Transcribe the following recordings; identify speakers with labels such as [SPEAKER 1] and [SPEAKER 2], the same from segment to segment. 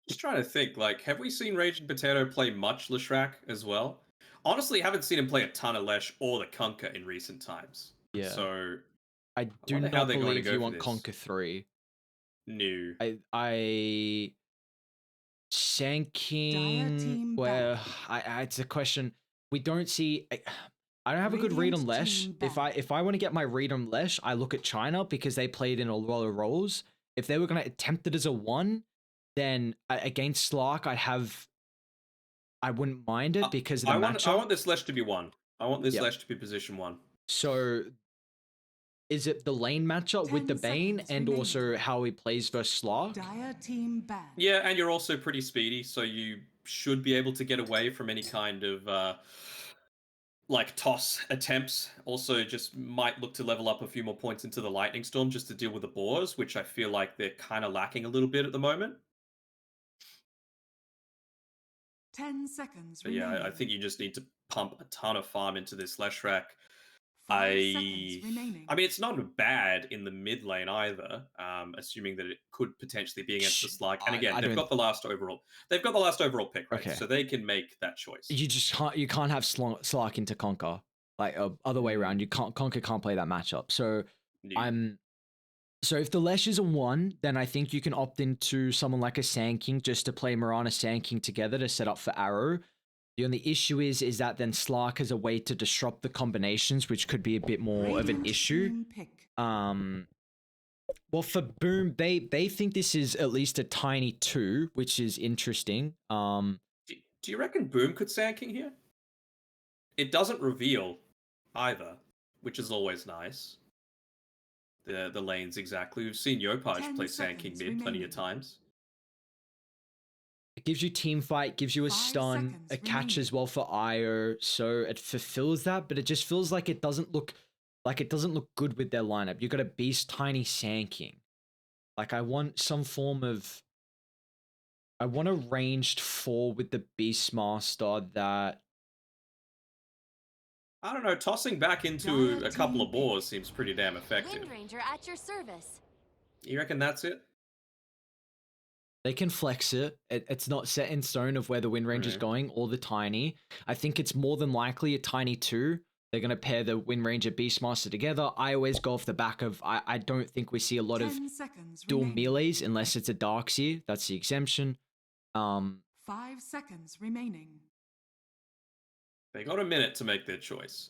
[SPEAKER 1] Just trying to think, like, have we seen Raging Potato play much Leshrac as well? Honestly, haven't seen him play a ton of Lesh or the Kunkka in recent times.
[SPEAKER 2] Yeah.
[SPEAKER 1] So
[SPEAKER 2] I
[SPEAKER 1] I
[SPEAKER 2] do
[SPEAKER 1] wonder how
[SPEAKER 2] not
[SPEAKER 1] they're going to
[SPEAKER 2] believe
[SPEAKER 1] go
[SPEAKER 2] you
[SPEAKER 1] for
[SPEAKER 2] want
[SPEAKER 1] this.
[SPEAKER 2] Conquer 3.
[SPEAKER 1] New.
[SPEAKER 2] I Sand
[SPEAKER 3] Dire
[SPEAKER 2] King,
[SPEAKER 3] team
[SPEAKER 2] well,
[SPEAKER 3] ban.
[SPEAKER 2] it's a question. We don't see. I don't have a good read on
[SPEAKER 3] Radiant
[SPEAKER 2] Lesh.
[SPEAKER 3] team
[SPEAKER 2] If I want to get my read on Lesh, I look at China because they played in a lot of roles. If they were going to attempt it as a one, then against Slark, I wouldn't mind it because of the
[SPEAKER 1] I
[SPEAKER 2] matchup.
[SPEAKER 1] want this Lesh to be one. I want this
[SPEAKER 2] Yep.
[SPEAKER 1] Lesh to be position one.
[SPEAKER 2] So is it the lane matchup with the
[SPEAKER 3] 10
[SPEAKER 2] Bane
[SPEAKER 3] seconds
[SPEAKER 2] and
[SPEAKER 3] remaining.
[SPEAKER 2] also how he plays versus Slark?
[SPEAKER 3] Dire team ban.
[SPEAKER 1] Yeah, and you're also pretty speedy, so you should be able to get away from any kind of like toss attempts. Also, just might look to level up a few more points into the Lightning Storm just to deal with the boars, which I feel like they're kind of lacking a little bit at the moment.
[SPEAKER 3] 10 seconds
[SPEAKER 1] But yeah,
[SPEAKER 3] remaining.
[SPEAKER 1] I think you just need to pump a ton of farm into this Leshrac.
[SPEAKER 3] 5 seconds remaining.
[SPEAKER 1] I mean, it's not bad in the mid lane either. Assuming that it could potentially be against the Slark. And again,
[SPEAKER 2] I
[SPEAKER 1] they've
[SPEAKER 2] don't.
[SPEAKER 1] got the last overall. They've got the last overall pick, right?
[SPEAKER 2] Okay.
[SPEAKER 1] So they can make that choice.
[SPEAKER 2] You just can't. You can't have Slark into Conquer. Like other way around. You can't. Conquer can't play that matchup. So
[SPEAKER 1] New.
[SPEAKER 2] I'm. So if the Lesh is a one, then I think you can opt into someone like a Sand King just to play Mirana Sand King together to set up for Arrow. The only issue is that then Slark has a way to disrupt the combinations, which could be a bit more of an
[SPEAKER 3] Radiant
[SPEAKER 2] issue.
[SPEAKER 3] team pick.
[SPEAKER 2] Well, for Boom, they think this is at least a tiny two, which is interesting.
[SPEAKER 1] Do you reckon Boom could Sand King here? It doesn't reveal either, which is always nice. The lanes exactly. We've seen Yopaj
[SPEAKER 3] 10
[SPEAKER 1] play Sand King
[SPEAKER 3] seconds
[SPEAKER 1] mid plenty
[SPEAKER 3] remaining.
[SPEAKER 1] of times.
[SPEAKER 2] It gives you team fight, gives you a
[SPEAKER 3] 5
[SPEAKER 2] stun,
[SPEAKER 3] seconds
[SPEAKER 2] a catch
[SPEAKER 3] remaining.
[SPEAKER 2] as well for Io, so it fulfills that, but it just feels like it doesn't look good with their lineup. You got a Beast Tiny Sand King. Like I want a ranged four with the Beastmaster that
[SPEAKER 1] I don't know, tossing back into a couple of boars seems pretty damn effective.
[SPEAKER 4] Wind Ranger at your service.
[SPEAKER 1] You reckon that's it?
[SPEAKER 2] they can flex it. It's not set in stone of where the Wind Range is
[SPEAKER 1] Right.
[SPEAKER 2] going or the Tiny. I think it's more than likely a Tiny 2. They're going to pair the Wind Ranger Beastmaster together. I always go off the back of, I don't think we see a lot of
[SPEAKER 3] 10 seconds
[SPEAKER 2] dual
[SPEAKER 3] remaining.
[SPEAKER 2] melees unless it's a Darkseer. That's the exemption.
[SPEAKER 3] 5 seconds remaining.
[SPEAKER 1] They got a minute to make their choice.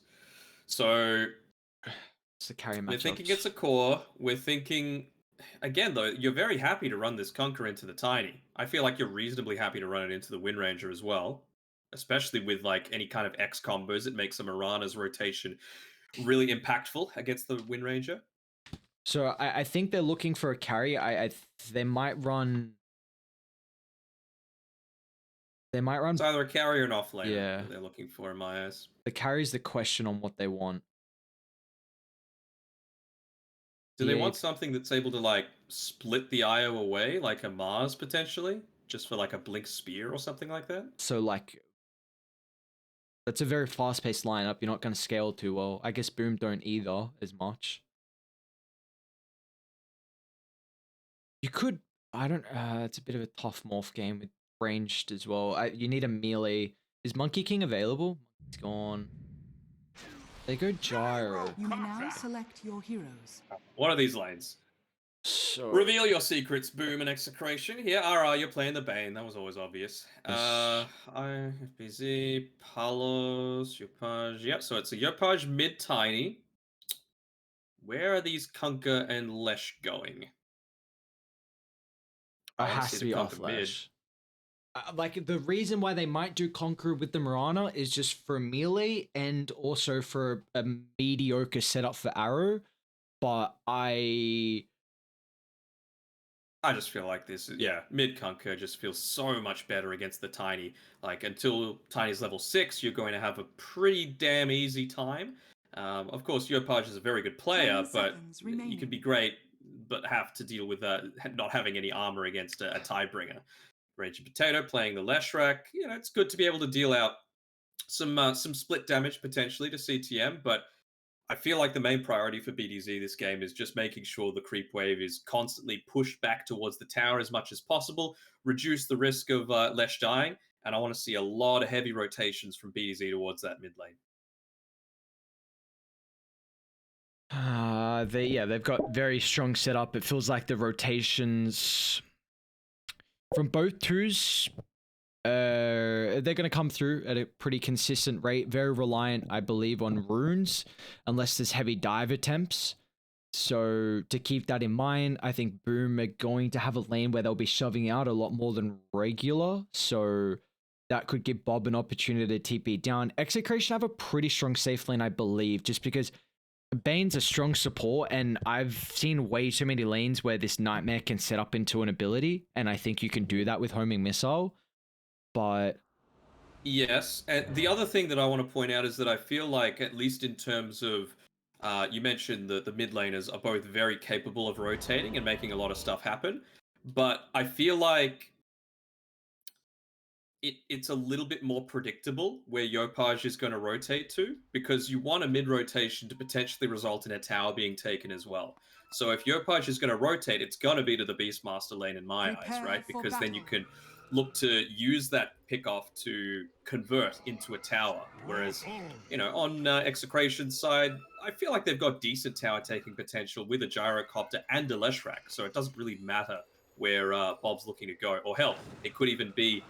[SPEAKER 1] So
[SPEAKER 2] It's the carry matchups.
[SPEAKER 1] we're thinking it's a core. We're thinking, again, though, you're very happy to run this Conquer into the Tiny. I feel like you're reasonably happy to run it into the Wind Ranger as well, especially with like any kind of X combos. It makes a Mirana's rotation really impactful against the Wind Ranger.
[SPEAKER 2] So I think they're looking for a carry. They might run. They might run.
[SPEAKER 1] It's either a carry or an offlaner
[SPEAKER 2] Yeah.
[SPEAKER 1] that they're looking for in my eyes.
[SPEAKER 2] The carry's the question on what they want.
[SPEAKER 1] Do they
[SPEAKER 2] Yeah,
[SPEAKER 1] want something that's able to like split the IO away, like a Mars potentially, just for like a Blink Spear or something like that?
[SPEAKER 2] So like, that's a very fast-paced lineup. You're not going to scale too well. I guess Boom don't either as much. You could. I don't. It's a bit of a tough morph game with ranged as well. You need a melee. Is Monkey King available? It's gone. They go Gyro.
[SPEAKER 3] You may now select your heroes.
[SPEAKER 1] What are these lanes?
[SPEAKER 2] So
[SPEAKER 1] Reveal your secrets, Boom and Execration. Here, RR, you're playing the Bane. That was always obvious. FBZ, Palos, Yopaj. Yep, so it's a Yopaj mid-tiny. Where are these Kunkka and Lesh going?
[SPEAKER 2] it
[SPEAKER 1] wanna
[SPEAKER 2] has
[SPEAKER 1] see
[SPEAKER 2] to
[SPEAKER 1] the
[SPEAKER 2] be
[SPEAKER 1] Kunkka
[SPEAKER 2] off Lesh. Like the reason why they might do Conqueror with the Mirana is just for melee and also for a mediocre setup for Arrow. But
[SPEAKER 1] I just feel like this, yeah, mid Kunkka just feels so much better against the Tiny. Like, until Tiny's level 6, you're going to have a pretty damn easy time. Of course, Yopaj is a very good player,
[SPEAKER 3] 10
[SPEAKER 1] but
[SPEAKER 3] seconds
[SPEAKER 1] you
[SPEAKER 3] remaining.
[SPEAKER 1] could be great, but have to deal with not having any armor against a Tidebringer. Raging Potato playing the Leshrac, you know, it's good to be able to deal out some split damage potentially to CTM, but I feel like the main priority for BDZ this game is just making sure the creep wave is constantly pushed back towards the tower as much as possible, reduce the risk of Lesh dying, and I want to see a lot of heavy rotations from BDZ towards that mid lane.
[SPEAKER 2] They've got very strong setup. It feels like the rotations from both twos, they're going to come through at a pretty consistent rate. Very reliant, I believe, on runes, unless there's heavy dive attempts. So to keep that in mind, I think Boom are going to have a lane where they'll be shoving out a lot more than regular. So that could give Bob an opportunity to TP down. Execration have a pretty strong safe lane, I believe, just because Bane's a strong support, and I've seen way too many lanes where this Nightmare can set up into an ability, and I think you can do that with Homing Missile, but...
[SPEAKER 1] Yes, and the other thing that I want to point out is that I feel like, at least in terms of, you mentioned that the mid laners are both very capable of rotating and making a lot of stuff happen, but I feel like it's a little bit more predictable where Yopaj is going to rotate to, because you want a mid rotation to potentially result in a tower being taken as well. So if Yopaj is going to rotate, it's going to be to the Beastmaster lane in my eyes, right? Because then you can look to use that pick off to convert into a tower. Whereas, you know, on Execration's side, I feel like they've got decent tower taking potential with a gyrocopter and a Leshrac, so it doesn't really matter where Bob's looking to go. Or hell, it could even be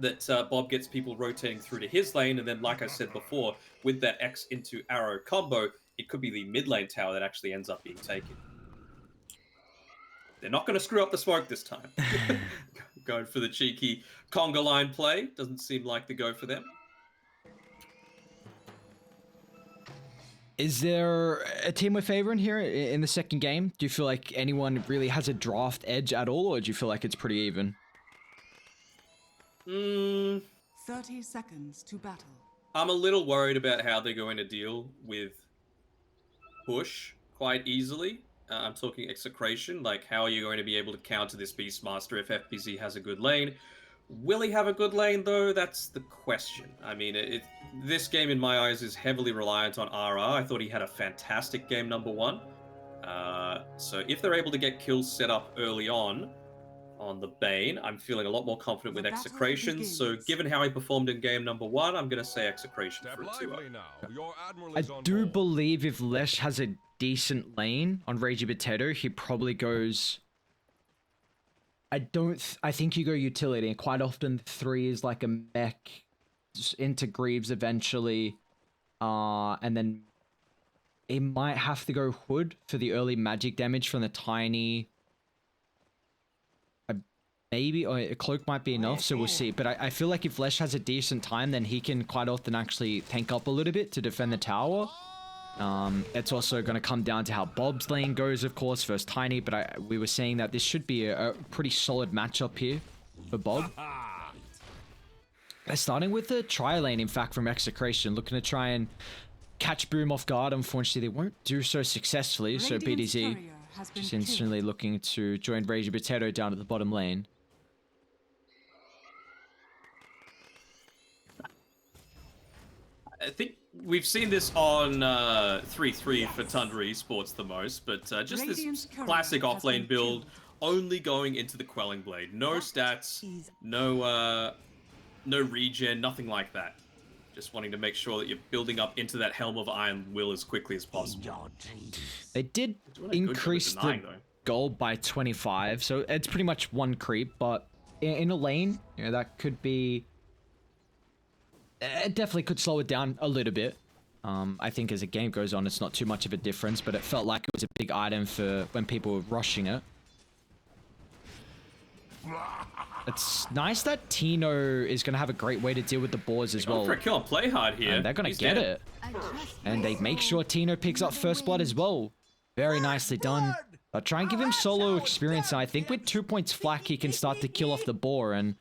[SPEAKER 1] that Bob gets people rotating through to his lane, and then, like I said before, with that X into arrow combo, it could be the mid lane tower that actually ends up being taken. They're not going to screw up the smoke this time. Going for the cheeky conga line play. Doesn't seem like the go for them.
[SPEAKER 2] Is there a team we're favoring here in the second game? Do you feel like anyone really has a draft edge at all, or do you feel like it's pretty even?
[SPEAKER 3] 30 seconds to battle.
[SPEAKER 1] I'm a little worried about how they're going to deal with push quite easily. I'm talking Execration. Like, how are you going to be able to counter this Beastmaster if FBZ has a good lane? Will he have a good lane, though? That's the question. I mean, this game, in my eyes, is heavily reliant on RR. I thought he had a fantastic game number one. So if they're able to get kills set up early on the Bane, I'm feeling a lot more confident with Execration. So given how he performed in game number one, I'm going to say Execration for a 2-0.
[SPEAKER 2] I do believe if Lesh has a decent lane on Ragey Potato, he probably goes... I think you go utility, and quite often 3 is like a mech into Greaves eventually, and then it might have to go Hood for the early magic damage from the Tiny. Maybe, or a Cloak might be enough, so we'll see. But I feel like if Lesh has a decent time, then he can quite often actually tank up a little bit to defend the tower. It's also going to come down to how Bob's lane goes, of course, versus Tiny, but we were saying that this should be a pretty solid matchup here for Bob. They're starting with the tri lane, in fact, from Execration, looking to try and catch Boom off guard. Unfortunately, they won't do so successfully, so BDZ just instantly looking to join Ragey Potato down at the bottom lane.
[SPEAKER 1] I think we've seen this on 3-3 for Tundra Esports the most, but just this classic offlane build, only going into the Quelling Blade. No stats, no regen, nothing like that. Just wanting to make sure that you're building up into that Helm of Iron Will as quickly as possible.
[SPEAKER 2] They did increase the gold by 25, so it's pretty much one creep, but in a lane, you know, that could be... It definitely could slow it down a little bit. I think as the game goes on, it's not too much of a difference, but it felt like it was a big item for when people were rushing it. It's nice that Tino is going to have a great way to deal with the boards as well.
[SPEAKER 1] For a kill on play hard here.
[SPEAKER 2] And they're going to get it. And they make sure Tino picks up first blood as well. Very nicely done. But try and give him solo experience. And I think with 2 points flak, he can start to kill off the boar. And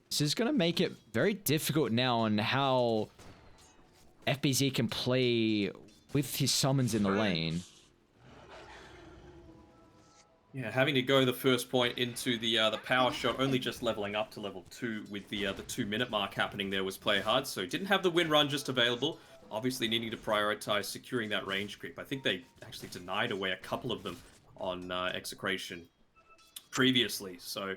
[SPEAKER 2] this is going to make it very difficult now on how FBZ can play with his summons in the lane.
[SPEAKER 1] Yeah, having to go the first point into the power shot, only just leveling up to level 2 with the 2-minute mark happening there was play hard, so didn't have the win run just available. obviously needing to prioritize securing that range creep. I think they actually denied away a couple of them on Execration previously, so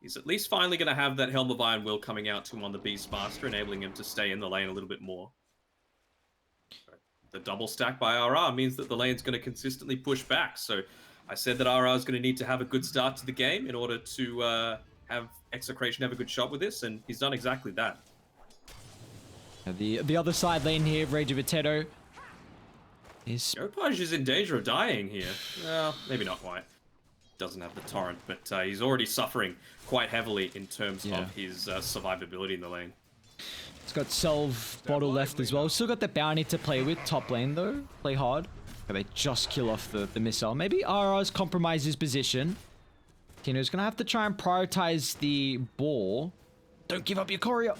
[SPEAKER 1] he's at least finally going to have that Helm of Iron Will coming out to him on the Beastmaster, enabling him to stay in the lane a little bit more. The double stack by RR means that the lane's going to consistently push back, so I said that RR is going to need to have a good start to the game in order to have Execration have a good shot with this, and he's done exactly that.
[SPEAKER 2] The other side lane here, Rage of Potato is...
[SPEAKER 1] Yopaj is in danger of dying here. Well, maybe not quite. Doesn't have the torrent, but he's already suffering quite heavily in terms of his survivability in the lane.
[SPEAKER 2] He's got Salve bottle left as well. Still got the bounty to play with. Top lane though. Play hard. Okay, they just kill off the missile. Maybe RR's compromised his position. Tino's gonna have to try and prioritize the ball. Don't give up your courier.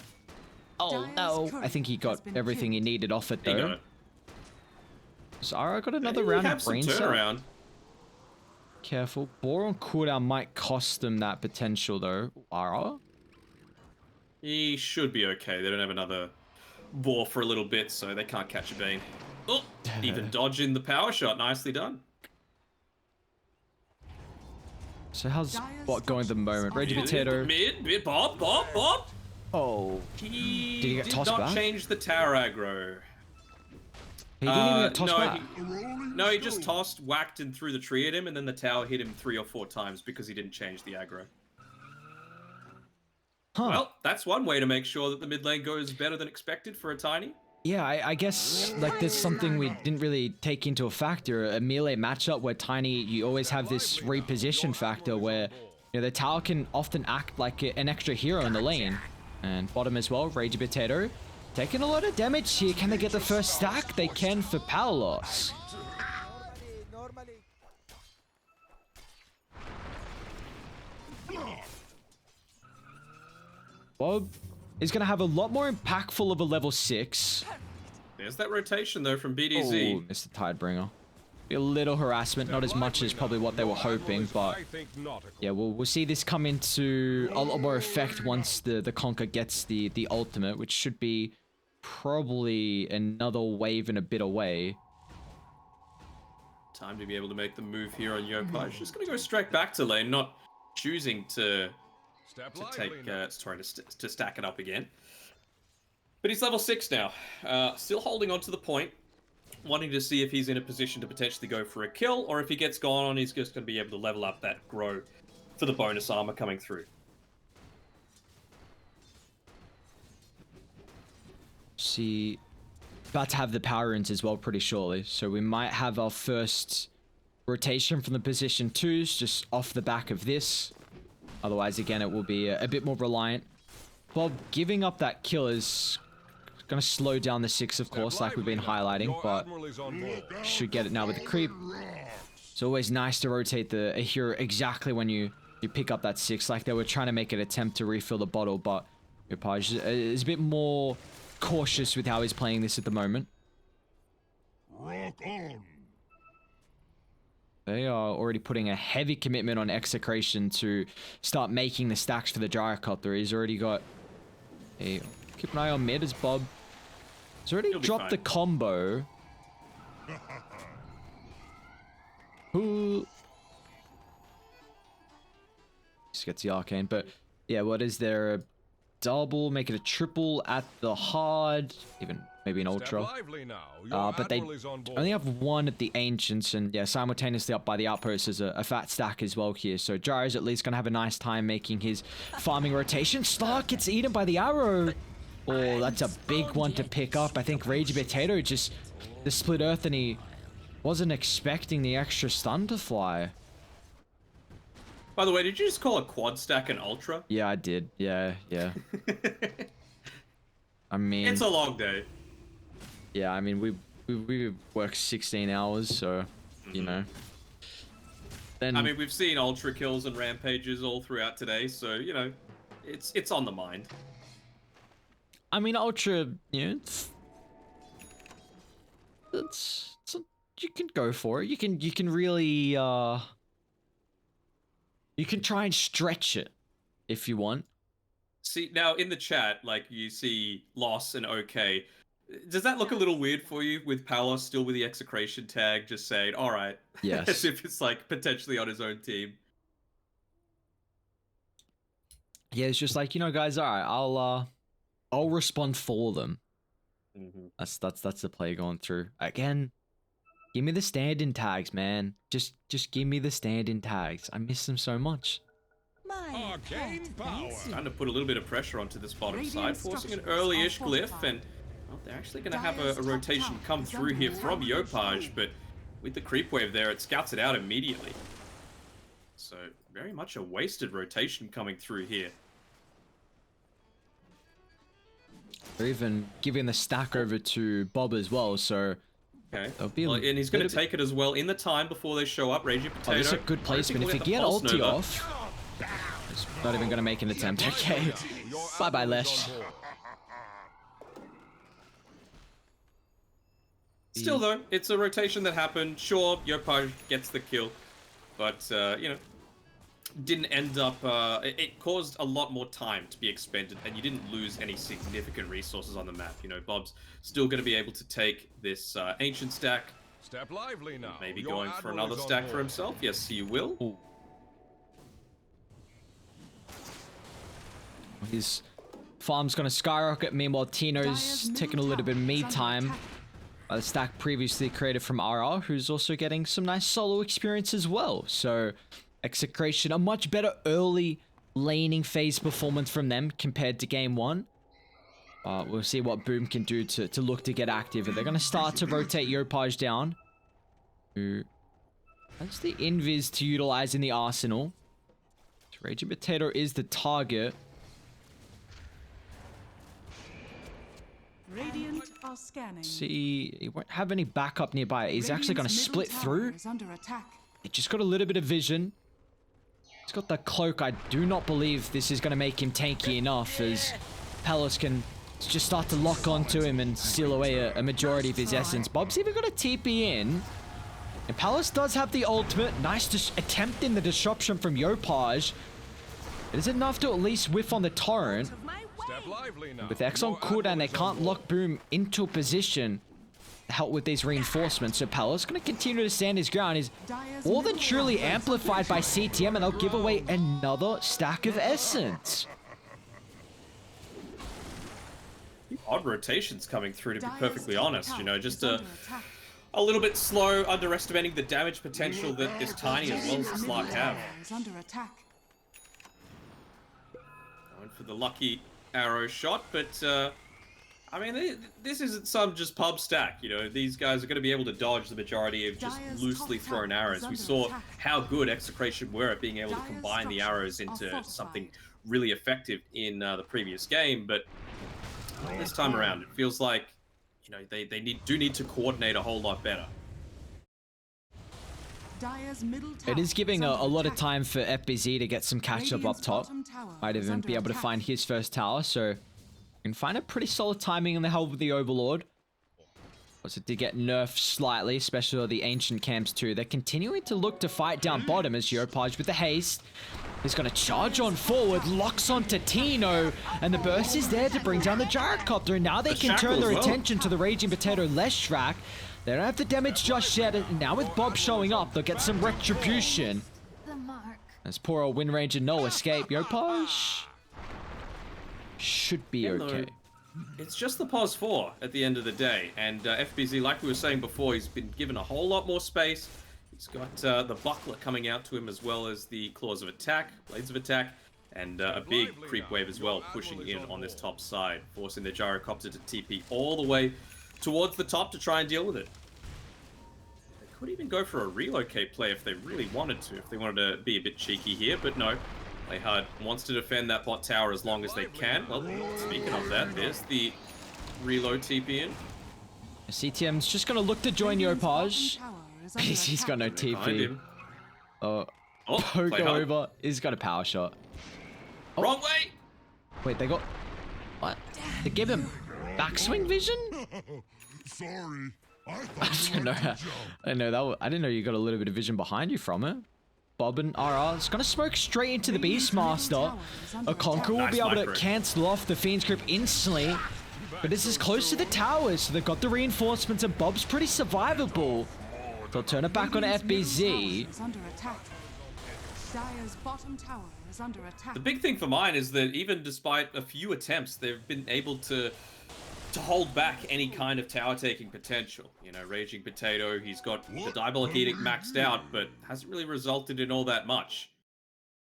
[SPEAKER 2] Oh no. I think he got everything he needed off it though.
[SPEAKER 1] He got it.
[SPEAKER 2] So RR got another round of brain cell.
[SPEAKER 1] Turnaround.
[SPEAKER 2] Careful. Boron cooldown might cost them that potential though. RR?
[SPEAKER 1] He should be okay. They don't have another Boar for a little bit, so they can't catch a Bane. Oh, even dodging the power shot. Nicely done.
[SPEAKER 2] So how's bot going at the moment? Rage Potato.
[SPEAKER 1] Mid, Bob.
[SPEAKER 2] Oh. Did he get tossed back?
[SPEAKER 1] Did not change the tower aggro.
[SPEAKER 2] He didn't even get tossed back.
[SPEAKER 1] No, he just tossed, whacked, and threw the tree at him, and then the tower hit him 3 or 4 times because he didn't change the aggro.
[SPEAKER 2] Huh.
[SPEAKER 1] Well, that's one way to make sure that the mid lane goes better than expected for a Tiny.
[SPEAKER 2] Yeah, I guess like there's something we didn't really take into a factor. A melee matchup where Tiny, you always have this reposition factor where the tower can often act like an extra hero in the lane. And bottom as well, Rage Potato. Taking a lot of damage here. Can they get the first stack? They can for power loss. Bob is going to have a lot more impactful of a level 6.
[SPEAKER 1] There's that rotation, though, from BDZ.
[SPEAKER 2] Oh, Mr. Tidebringer. Be a little harassment, not as much as probably what they were hoping, but yeah, we'll see this come into a lot more effect once the Conquer gets the ultimate, which should be probably another wave and a bit away.
[SPEAKER 1] Time to be able to make the move here on Yopaj. Just going to go straight back to lane, not choosing to stack it up again. But he's level 6 now. Still holding on to the point. Wanting to see if he's in a position to potentially go for a kill, or if he gets gone on, he's just going to be able to level up that grow for the bonus armor coming through.
[SPEAKER 2] See, about to have the power runes as well pretty shortly. So we might have our first rotation from the position 2s just off the back of this. Otherwise, again, it will be a bit more reliant. Bob giving up that kill is going to slow down the 6, of course, like we've been highlighting, but should get it now with the creep. It's always nice to rotate a hero exactly when you pick up that 6, like they were trying to make an attempt to refill the bottle, but Yopaj is a bit more cautious with how he's playing this at the moment.
[SPEAKER 4] Rock on.
[SPEAKER 2] They are already putting a heavy commitment on Execration to start making the stacks for the Gyrocopter. He's already got a... Keep an eye on mid as Bob. He's already dropped the combo. Who... Just gets the arcane, but yeah, what is there? A double, make it a triple at the hard, even maybe an ultra. But they only have one at the ancients, and yeah, simultaneously up by the outpost is a fat stack as well here. So Gyro's at least gonna have a nice time making his farming rotation. Slark gets eaten by the arrow. Oh, that's a big one to pick up. I think Rage Potato just the split earth, and he wasn't expecting the extra stun to fly.
[SPEAKER 1] By the way, did you just call a quad stack an ultra?
[SPEAKER 2] Yeah, I did. Yeah. I mean,
[SPEAKER 1] it's a long day.
[SPEAKER 2] Yeah, I mean, we work 16 hours, so you know. Then
[SPEAKER 1] I mean, we've seen ultra kills and rampages all throughout today, so you know, it's on the mind.
[SPEAKER 2] I mean, ultra, it's you can go for it. You can really you can try and stretch it if you want.
[SPEAKER 1] See, now in the chat, like you see Loss and OK, Does that look a little weird for you with Palos still with the Execration tag, just saying, all right,
[SPEAKER 2] Yes.
[SPEAKER 1] as if it's like potentially on his own team?
[SPEAKER 2] Yeah, it's just like, you know, guys, all right, I'll respond for them. That's the play going through. Again, give me the stand-in tags, man. Just give me the stand-in tags. I miss them so much.
[SPEAKER 4] Arcane power.
[SPEAKER 1] Trying to put a little bit of pressure onto this bottom side, forcing an early-ish glyph, and well, they're actually going to have a rotation come through here from Yopaj, but with the creep wave there, it scouts it out immediately. So very much a wasted rotation coming through here.
[SPEAKER 2] They're even giving the stack over to Bob as well, so
[SPEAKER 1] Okay,
[SPEAKER 2] there'll be
[SPEAKER 1] and he's going to take it as well in the time before they show up. Raging Potato.
[SPEAKER 2] Oh, this is a good placement. If you get ulti off, it's not even going to make an attempt. Okay, bye-bye, Lesh.
[SPEAKER 1] Still though, it's a rotation that happened. Sure, Yopaj gets the kill, but you know, didn't end up. It caused a lot more time to be expended, and you didn't lose any significant resources on the map. You know, Bob's still going to be able to take this ancient stack.
[SPEAKER 4] Step lively now.
[SPEAKER 1] Maybe
[SPEAKER 4] Your
[SPEAKER 1] going for
[SPEAKER 4] admiral
[SPEAKER 1] another
[SPEAKER 4] is on
[SPEAKER 1] stack for
[SPEAKER 4] board.
[SPEAKER 1] himself. Yes, he will.
[SPEAKER 2] Ooh. His farm's going to skyrocket. Meanwhile, Tino's taking a little bit of me time. The stack previously created from RR, who's also getting some nice solo experience as well. So, Execration, a much better early laning phase performance from them compared to game one. We'll see what Boom can do to look to get active. They're going to start to rotate Yopaj down. Who has the invis to utilize in the arsenal. Raging Potato is the target.
[SPEAKER 3] Radiant are scanning.
[SPEAKER 2] See, he won't have any backup nearby. He's actually going to split through.
[SPEAKER 3] Is under attack.
[SPEAKER 2] He just got a little bit of vision. He's got the cloak. I do not believe this is going to make him tanky enough, as Palos can just start to lock onto him and steal away a majority of his essence. Bob's even got a TP in. And Palos does have the ultimate. Nice attempt in the disruption from Yopaj. It is enough to at least whiff on the torrent.
[SPEAKER 4] Step lively now.
[SPEAKER 2] With X on cooldown, they can't lock Boom into a position to help with these reinforcements. So Palos going to continue to stand his ground. He's more than truly amplified by CTM, and they'll give away another stack of essence.
[SPEAKER 1] Odd rotations coming through, to be perfectly honest. You know, just a little bit slow, underestimating the damage potential that this Tiny as well as the Slark have.
[SPEAKER 3] Is under attack.
[SPEAKER 1] Going for the lucky arrow shot, but I mean, this isn't some just pub stack. You know, these guys are going to be able to dodge the majority of just loosely thrown arrows. We saw how good Execration were at being able to combine the arrows into something really effective in the previous game, but this time around, it feels like, you know, they do need to coordinate a whole lot better.
[SPEAKER 3] It
[SPEAKER 2] is giving a lot of time for FBZ to get some catch-up up top. Might even be able to find his first tower, so you can find a pretty solid timing in the help of the Overlord. Also did get nerfed slightly, especially the ancient camps too. They're continuing to look to fight down bottom as Yopaj with the haste. He's going to charge on forward, locks onto Tino, and the burst is there to bring down the Gyrocopter, and now they can turn their attention to the Raging Potato Leshrac. They don't have the damage just yet, and now with Bob showing up, they'll get some retribution. As poor old Wind Ranger, no escape. Yopaj should be okay.
[SPEAKER 1] It's just the pos 4 at the end of the day, and FBZ, like we were saying before, he's been given a whole lot more space. He's got the buckler coming out to him, as well as the claws of attack, blades of attack, and a big creep wave as well, pushing in on this top side, forcing the Gyrocopter to TP all the way towards the top to try and deal with it. They could even go for a relocate play if they really wanted to, if they wanted to be a bit cheeky here, but no. Playhard wants to defend that bot tower as long as they can. Well, speaking of that, there's the reload TP in.
[SPEAKER 2] CTM's just going to look to join Yopaj. He's got no TP. Poke over. He's got a power shot.
[SPEAKER 1] Oh. Wrong way!
[SPEAKER 2] Wait, they got... What? They gave him backswing vision?
[SPEAKER 4] Sorry.
[SPEAKER 2] I didn't know I didn't know you got a little bit of vision behind you from it. Bob and RR is going to smoke straight into the Beastmaster. A Conquer will be able to cancel off the Fiend's grip instantly. But this is close to the towers, so they've got the reinforcements, and Bob's pretty survivable. They'll turn it back on
[SPEAKER 3] Radiant's middle
[SPEAKER 2] FBZ.
[SPEAKER 3] tower is under attack. Dire's bottom tower is under attack.
[SPEAKER 1] The big thing for mine is that even despite a few attempts, they've been able to hold back any kind of tower taking potential. You know, Raging Potato, he's got the Diabolic Edict maxed out, but hasn't really resulted in all that much.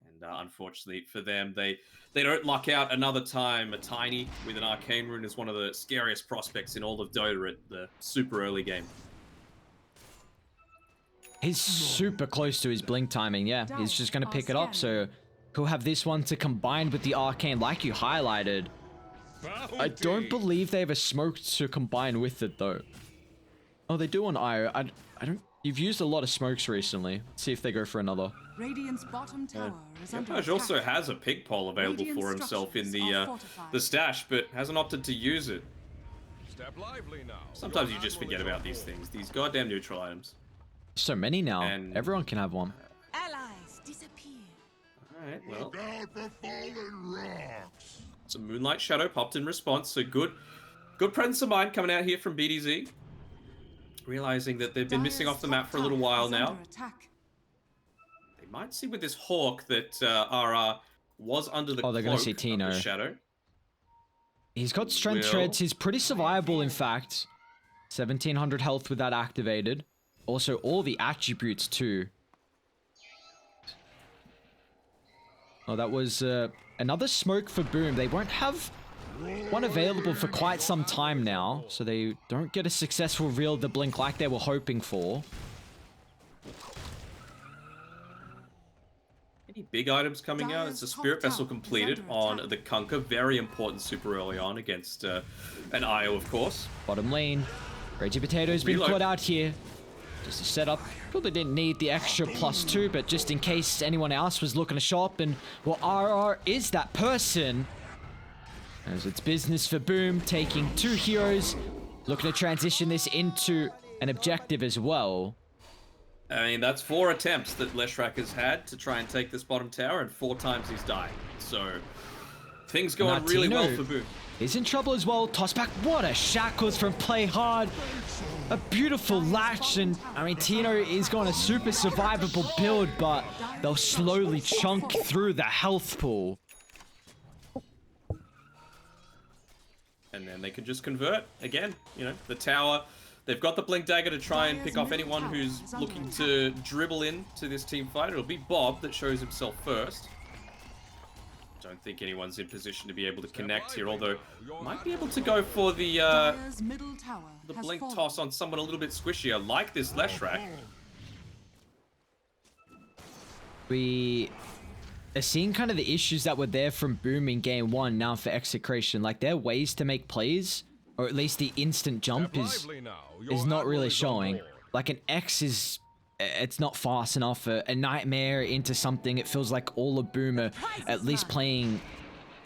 [SPEAKER 1] And unfortunately for them, they don't luck out another time. A Tiny with an Arcane Rune is one of the scariest prospects in all of Dota at the super early game.
[SPEAKER 2] He's super close to his blink timing, yeah. He's just going to pick it up, so he'll have this one to combine with the Arcane like you highlighted. I don't believe they have a smoke to combine with it, though. Oh, they do on IO. I don't... You've used a lot of smokes recently. Let's see if they go for another.
[SPEAKER 3] Radiant's bottom tower is under
[SPEAKER 1] Gempage
[SPEAKER 3] attack.
[SPEAKER 1] also has a pig pole available
[SPEAKER 3] Radiant
[SPEAKER 1] for himself in
[SPEAKER 3] structures are
[SPEAKER 1] the
[SPEAKER 3] fortified.
[SPEAKER 1] stash, but hasn't opted to use it.
[SPEAKER 4] Step lively now.
[SPEAKER 1] Sometimes you just forget about these things, these goddamn neutral items.
[SPEAKER 2] So many now.
[SPEAKER 1] And-
[SPEAKER 2] Everyone can have one.
[SPEAKER 3] Allies disappear.
[SPEAKER 1] Alright, well,
[SPEAKER 4] Look out for falling rocks.
[SPEAKER 1] some Moonlight Shadow popped in response, so good presence of mind coming out here from BDZ. Realizing that they've been missing
[SPEAKER 3] Dire's
[SPEAKER 1] off the map
[SPEAKER 3] top
[SPEAKER 1] for a little
[SPEAKER 3] tower
[SPEAKER 1] while
[SPEAKER 3] is
[SPEAKER 1] now.
[SPEAKER 3] under attack.
[SPEAKER 1] They might see with this Hawk that RR was under the
[SPEAKER 2] Oh, they're gonna see
[SPEAKER 1] cloak of
[SPEAKER 2] Tino.
[SPEAKER 1] the Shadow.
[SPEAKER 2] He's got strength
[SPEAKER 1] Will.
[SPEAKER 2] treads. He's pretty survivable, in fact. 1700 health with that activated. Also, all the attributes, too. Oh, that was another smoke for Boom. They won't have one available for quite some time now, so they don't get a successful reel of the blink like they were hoping for.
[SPEAKER 1] Any big items coming out? It's a
[SPEAKER 3] Dire's top
[SPEAKER 1] Spirit Vessel
[SPEAKER 3] tower is
[SPEAKER 1] completed
[SPEAKER 3] under
[SPEAKER 1] on
[SPEAKER 3] attack.
[SPEAKER 1] the Kunkka. Very important super early on against an IO, of course.
[SPEAKER 2] Bottom lane. Raging Potato's been
[SPEAKER 1] Reload.
[SPEAKER 2] caught out here. Just a setup. Probably didn't need the extra +2, but just in case anyone else was looking to shop, and well, RR is that person. As it's business for Boom, taking 2 heroes, looking to transition this into an objective as well.
[SPEAKER 1] I mean, that's 4 attempts that Leshrak has had to try and take this bottom tower, and 4 times he's died. So, things going really well
[SPEAKER 2] Tino
[SPEAKER 1] for Boom.
[SPEAKER 2] is in trouble as well. Toss back. What a shackles from Play Hard. A beautiful latch, and I mean, Tino is going a super survivable build, but they'll slowly chunk through the health pool.
[SPEAKER 1] And then they can just convert again. You know, the tower. They've got the Blink Dagger to try and pick off anyone who's looking to dribble in to this team fight. It'll be Bob that shows himself first. Don't think anyone's in position to be able to connect here, although might be able to go for the
[SPEAKER 3] Dire's middle tower has
[SPEAKER 1] blink
[SPEAKER 3] fallen.
[SPEAKER 1] toss on someone a little bit squishier, like this Leshrak.
[SPEAKER 2] We are seeing kind of the issues that were there from Boom in game 1 now for Execration. Like, their ways to make plays, or at least the instant jump
[SPEAKER 4] Step
[SPEAKER 2] is
[SPEAKER 4] lively now. Your
[SPEAKER 2] not
[SPEAKER 4] admiral
[SPEAKER 2] really
[SPEAKER 4] is on
[SPEAKER 2] showing.
[SPEAKER 4] board.
[SPEAKER 2] Like, an X is... It's not fast enough. A Nightmare into something. It feels like all of Boom are at least playing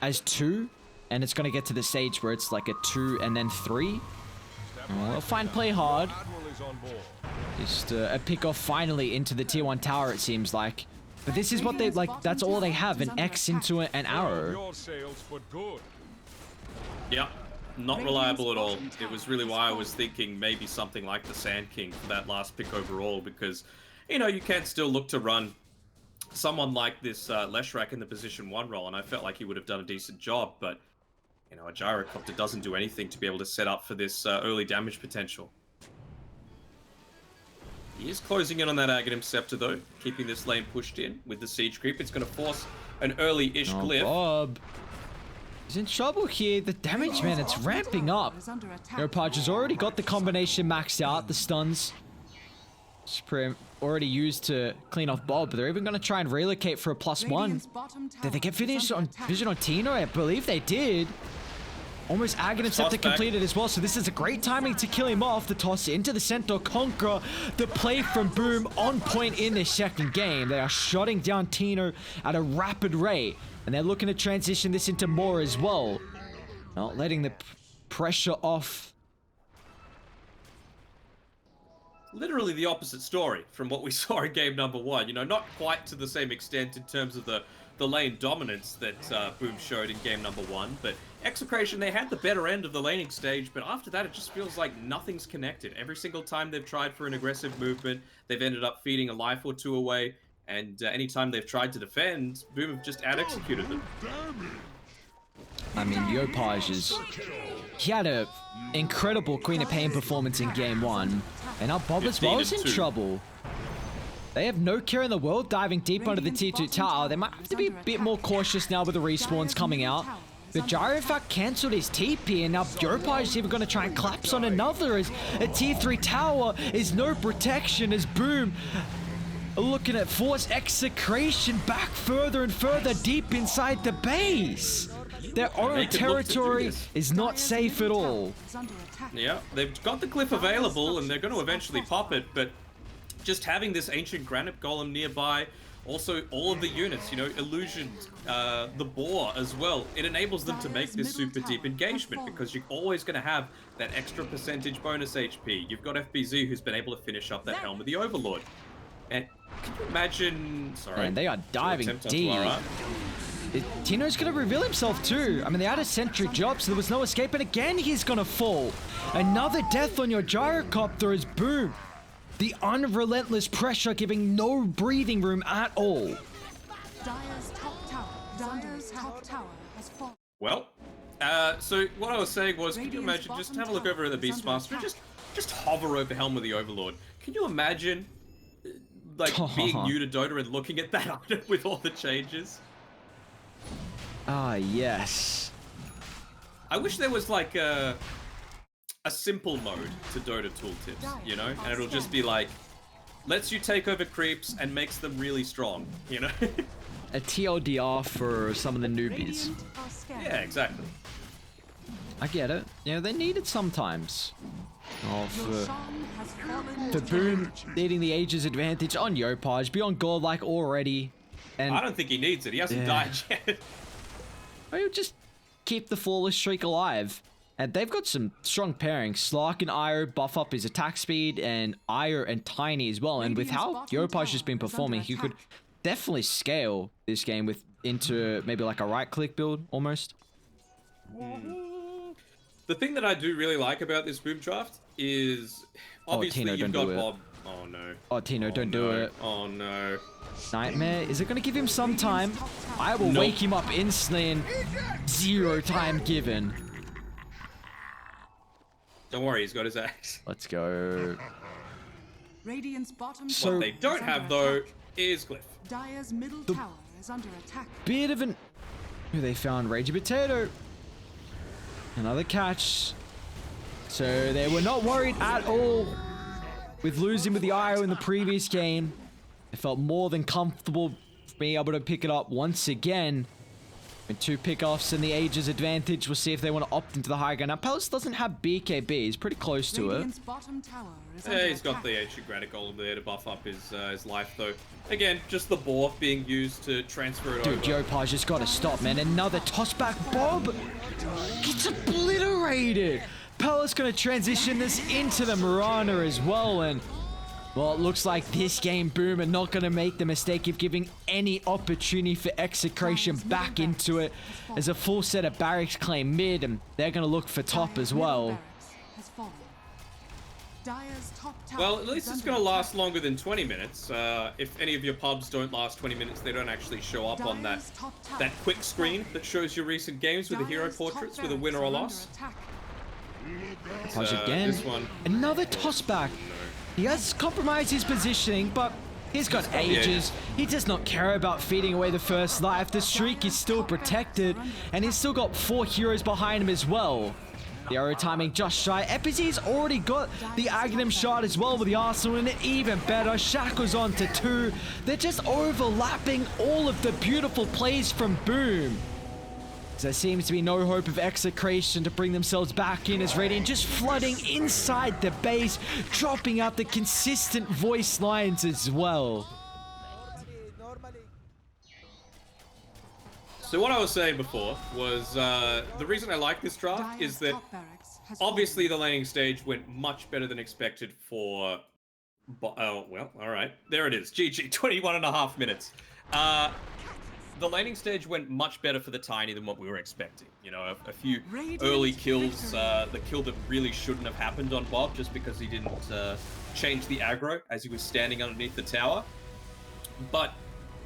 [SPEAKER 2] as 2. And it's going to get to the stage where it's like a 2 and then 3. Well, fine play hard.
[SPEAKER 4] Admiral is on board.
[SPEAKER 2] Just a pick off finally into the tier 1 tower, it seems like. But this is what they like. That's all they have, an X into an arrow.
[SPEAKER 4] Your sails for good.
[SPEAKER 1] Yeah, not
[SPEAKER 3] Radiant's
[SPEAKER 1] reliable at all.
[SPEAKER 3] bottom
[SPEAKER 1] It was
[SPEAKER 3] tower
[SPEAKER 1] really
[SPEAKER 3] is
[SPEAKER 1] why I
[SPEAKER 3] fallen.
[SPEAKER 1] was thinking maybe something like the Sand King for that last pick overall, because, you know, you can still look to run someone like this Leshrak in the position 1 role, and I felt like he would have done a decent job, but, you know, a Gyrocopter doesn't do anything to be able to set up for this early damage potential. He is closing in on that Aghanim Scepter, though, keeping this lane pushed in with the Siege Creep. It's going to force an early-ish
[SPEAKER 2] Oh,
[SPEAKER 1] glyph.
[SPEAKER 2] Bob. He's in trouble here. The damage, man, it's ramping up.
[SPEAKER 3] Is under attack.
[SPEAKER 2] Airpodge has already got the combination maxed out. The stuns already used to clean off Bob. They're even going to try and relocate for a +1.
[SPEAKER 3] Radiant's bottom tower
[SPEAKER 2] Did they get
[SPEAKER 3] is
[SPEAKER 2] finished
[SPEAKER 3] under
[SPEAKER 2] on
[SPEAKER 3] attack.
[SPEAKER 2] Vision on Tino? I believe they did. Almost Aghanim Scepter
[SPEAKER 1] back.
[SPEAKER 2] completed as well, so this is a great timing to kill him off. The toss into the center, Conqueror. The play from Boom on point in this second game. They are shutting down Tino at a rapid rate, and they're looking to transition this into more as well. Not letting the pressure off.
[SPEAKER 1] Literally the opposite story from what we saw in game number 1. You know, not quite to the same extent in terms of the the lane dominance that Boom showed in game number 1, but Execration, they had the better end of the laning stage, but after that it just feels like nothing's connected. Every single time they've tried for an aggressive movement, they've ended up feeding a life or two away, and anytime they've tried to defend, Boom have just out-executed them.
[SPEAKER 2] I mean, Yopaj he had a incredible Queen of Pain performance in game 1, and now Bob as well is in
[SPEAKER 1] 15-2.
[SPEAKER 2] trouble. They have no care in the world diving deep under the T2 tower. They might have to be a bit more cautious now with the respawns coming out. But Gyro, in fact, cancelled his TP, and now Yopaj is even going to try and collapse on another as a T3 tower is no protection as Boom looking at force Execration back further and further deep inside the base. Their own territory is not safe at all.
[SPEAKER 1] Yeah, they've got the cliff available and they're going to eventually pop it, but just having this ancient granite golem nearby, also all of the units, you know, illusions, the boar as well, it enables them to make this super deep engagement because you're always going to have that extra percentage bonus HP. You've got FBZ who's been able to finish up that Helm of the Overlord. And can you imagine, sorry.
[SPEAKER 2] And they are diving
[SPEAKER 1] attempt on
[SPEAKER 2] deep.
[SPEAKER 1] Lara.
[SPEAKER 2] Tino's going to reveal himself too. I mean, they had a sentry job, so there was no escape. And again, he's going to fall. Another death on your gyrocopter is Boom. The unrelentless pressure giving no breathing room at all.
[SPEAKER 3] Dire's top tower. Dire's top tower has fallen.
[SPEAKER 1] Well, so what I was saying was, can you imagine, just have a look over at the Beastmaster, just hover over Helm of the Overlord. Can you imagine, like, being new to Dota and looking at that item with all the changes?
[SPEAKER 2] Ah, yes.
[SPEAKER 1] I wish there was like a simple mode to Dota tooltips, you know? And it'll just be like, lets you take over creeps and makes them really strong, you know?
[SPEAKER 2] A TLDR for some of the newbies.
[SPEAKER 1] Yeah, exactly.
[SPEAKER 2] I get it. Yeah, they need it sometimes. Oh, for Boom needing the ages advantage on Yopaj, beyond godlike already. And
[SPEAKER 1] I don't think he needs it. He hasn't died yet.
[SPEAKER 2] I'll just keep the flawless streak alive. And they've got some strong pairings. Slark and Io buff up his attack speed, and Io and Tiny as well. And with how Yopaj has been performing, he could definitely scale this game into maybe like a right-click build, almost.
[SPEAKER 1] The thing that I do really like about this Boom draft is, obviously
[SPEAKER 2] Tino,
[SPEAKER 1] you've
[SPEAKER 2] don't
[SPEAKER 1] got
[SPEAKER 2] do it.
[SPEAKER 1] Bob. Oh no.
[SPEAKER 2] Oh, Tino, don't do it.
[SPEAKER 1] Oh no.
[SPEAKER 2] Nightmare, is it going to give him some time? I will wake him up instantly and 0 time given.
[SPEAKER 1] Don't worry, he's got his axe.
[SPEAKER 2] Let's go.
[SPEAKER 3] Radiant's bottom
[SPEAKER 2] So-
[SPEAKER 1] What they don't have though is Glyph.
[SPEAKER 3] Dire's middle tower is under attack.
[SPEAKER 2] Bit of an... Who they found? Ragey Potato. Another catch. So they were not worried at all with losing with the IO in the previous game. They felt more than comfortable being able to pick it up once again. And 2 pickoffs and the ages advantage. We'll see if they want to opt into the high ground. Now, Palace doesn't have BKB. He's pretty close to it.
[SPEAKER 3] Radiant's bottom tower is under
[SPEAKER 1] Yeah, he's got
[SPEAKER 3] attack.
[SPEAKER 1] the ancient granite golem there to buff up his life though. Again, just the boar being used to transfer it
[SPEAKER 2] Dude,
[SPEAKER 1] over.
[SPEAKER 2] Yopaj just got to stop, man. Another tossback. Bob gets obliterated. Palace going to transition this into the Mirana as well. And, well, it looks like this game, Boom, are not going to make the mistake of giving any opportunity for Execration back into it. As a full set of barracks claim mid, and they're going to look for top
[SPEAKER 3] Dire's
[SPEAKER 2] as
[SPEAKER 3] middle
[SPEAKER 2] well.
[SPEAKER 3] barracks has fallen. Dire's top tower
[SPEAKER 1] Well, at least
[SPEAKER 3] is
[SPEAKER 1] it's
[SPEAKER 3] under
[SPEAKER 1] going to last
[SPEAKER 3] attack.
[SPEAKER 1] longer than 20 minutes. If any of your pubs don't last 20 minutes, they don't actually show up on
[SPEAKER 3] Dire's top tower
[SPEAKER 1] that quick
[SPEAKER 3] has
[SPEAKER 1] screen
[SPEAKER 3] fallen.
[SPEAKER 1] that shows your recent games with the hero
[SPEAKER 3] Dire's top
[SPEAKER 1] portraits with a
[SPEAKER 3] barracks
[SPEAKER 1] win or a
[SPEAKER 3] are under
[SPEAKER 1] loss.
[SPEAKER 3] attack.
[SPEAKER 2] Yopaj again.
[SPEAKER 1] This one.
[SPEAKER 2] Another tossback. He has compromised his positioning, but he's got ages. He does not care about feeding away the first life. The streak is still protected, and he's still got 4 heroes behind him as well. The arrow timing just shy. Epiz's already got the Aghanim shot as well with the Arsenal, and even better. Shackle's on to 2. They're just overlapping all of the beautiful plays from Boom. There seems to be no hope of Execration to bring themselves back in as Radiant just flooding inside the base, dropping out the consistent voice lines as well.
[SPEAKER 1] So what I was saying before was the reason I like this draft is that
[SPEAKER 3] Top barracks has
[SPEAKER 1] obviously the laning stage went much better than expected for... Oh, well, alright. There it is. GG, 21 and a half minutes. the laning stage went much better for the Tiny than what we were expecting. You know, a few
[SPEAKER 3] Radiant
[SPEAKER 1] early kills,
[SPEAKER 3] victory.
[SPEAKER 1] the kill that really shouldn't have happened on Bob just because he didn't change the aggro as he was standing underneath the tower. But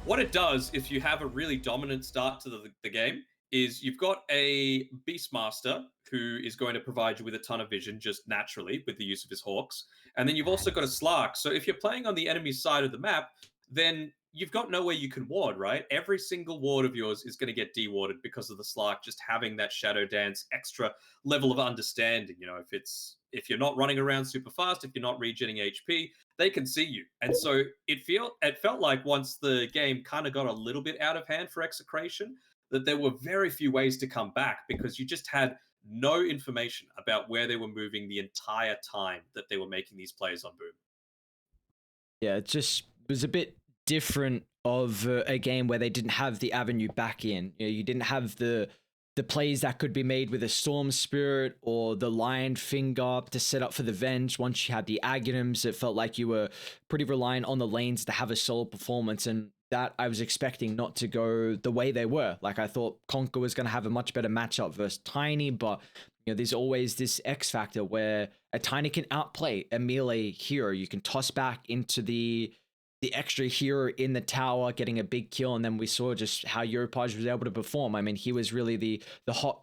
[SPEAKER 1] what it does, if you have a really dominant start to the game, is you've got a Beastmaster who is going to provide you with a ton of vision just naturally with the use of his hawks. And then you've also got a Slark. So if you're playing on the enemy side of the map, then you've got nowhere you can ward, right? Every single ward of yours is going to get dewarded because of the Slark just having that Shadow Dance extra level of understanding. You know, if you're not running around super fast, if you're not regenerating HP, they can see you. And so it felt like once the game kind of got a little bit out of hand for Execration, that there were very few ways to come back because you just had no information about where they were moving the entire time that they were making these plays on Boom.
[SPEAKER 2] Yeah, it just was a bit different of a game where they didn't have the avenue back in. You know, you didn't have the plays that could be made with a Storm Spirit or the Lion Finger to set up for the Venge. Once you had the Aghanims, it felt like you were pretty reliant on the lanes to have a solid performance, and that I was expecting not to go the way they were. Like, I thought Conquer was going to have a much better matchup versus Tiny, but you know, there's always this X factor where a Tiny can outplay a melee hero. You can toss back into the extra hero in the tower, getting a big kill, and then we saw just how Europage was able to perform. I mean, he was really the hot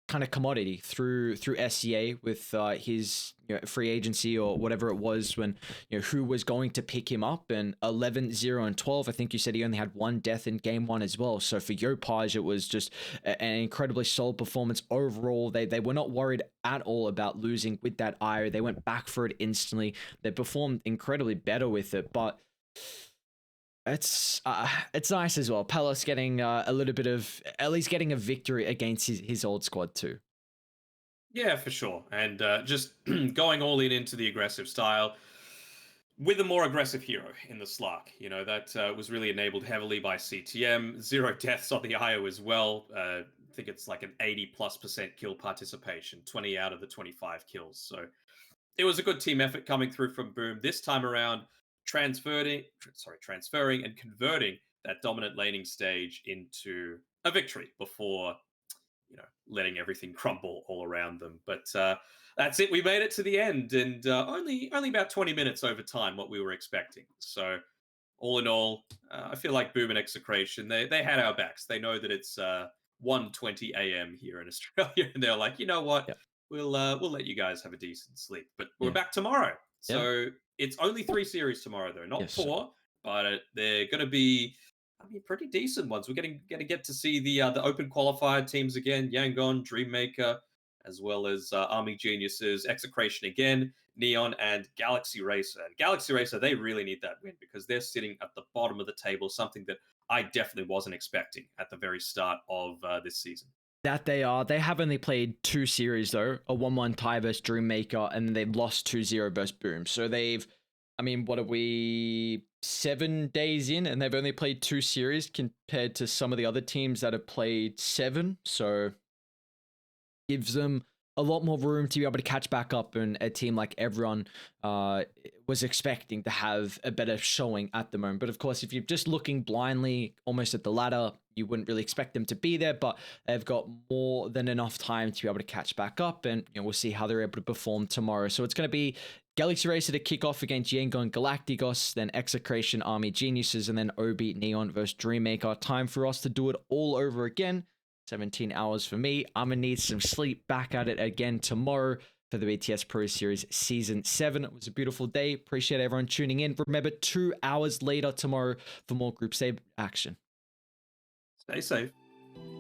[SPEAKER 2] kind of commodity through SCA with his free agency or whatever it was, when who was going to pick him up. And 11, 0, and 12, I think you said he only had one death in game one as well. So for Yopaj, it was just an incredibly solid performance overall. They were not worried at all about losing with that IO. They went back for it instantly. They performed incredibly better with it, but it's nice as well. Palace getting a little bit of, at least getting a victory against his old squad too.
[SPEAKER 1] Yeah, for sure. And just going all in into the aggressive style with a more aggressive hero in the Slark. You know, that was really enabled heavily by CTM. 0 deaths on the IO as well. I think it's like an 80+% kill participation, 20 out of the 25 kills. So it was a good team effort coming through from Boom. This time around, transferring and converting that dominant laning stage into a victory before letting everything crumble all around them. But that's it. We made it to the end, and only about 20 minutes over time, what we were expecting. So all in all, I feel like Boom and Execration, they had our backs. They know that it's 1:20 a.m. here in Australia, and they're like, you know what,
[SPEAKER 2] Yep.
[SPEAKER 1] we'll let you guys have a decent sleep. But we're
[SPEAKER 2] Yeah.
[SPEAKER 1] back tomorrow,
[SPEAKER 2] Yeah.
[SPEAKER 1] so it's only 3 series tomorrow, though, not
[SPEAKER 2] Yes.
[SPEAKER 1] 4. But they're going to be, I mean, pretty decent ones. We're going to get to see the open qualifier teams again: Yangon, Dreammaker, as well as Army Geniuses, Execration again, Neon, and Galaxy Racer. And Galaxy Racer, they really need that win because they're sitting at the bottom of the table, something that I definitely wasn't expecting at the very start of this season.
[SPEAKER 2] That they are. They have only played 2 series though, a 1-1 tie versus Dreammaker, and they've lost 2-0 versus Boom. So they've, I mean, what are we, 7 days in, and they've only played 2 series compared to some of the other teams that have played 7. So gives them a lot more room to be able to catch back up, and a team like everyone was expecting to have a better showing at the moment. But of course, if you're just looking blindly almost at the ladder, you wouldn't really expect them to be there, but they've got more than enough time to be able to catch back up, and we'll see how they're able to perform tomorrow. So it's going to be Galaxy Racer to kick off against Yangon Galacticos, then Execration Army Geniuses, and then Obi Neon versus Dreammaker. Time for us to do it all over again. 17 hours for me. I'm going to need some sleep. Back at it again tomorrow for the BTS Pro Series Season 7. It was a beautiful day. Appreciate everyone tuning in. Remember, 2 hours later tomorrow for more Group Stage action.
[SPEAKER 1] Stay safe.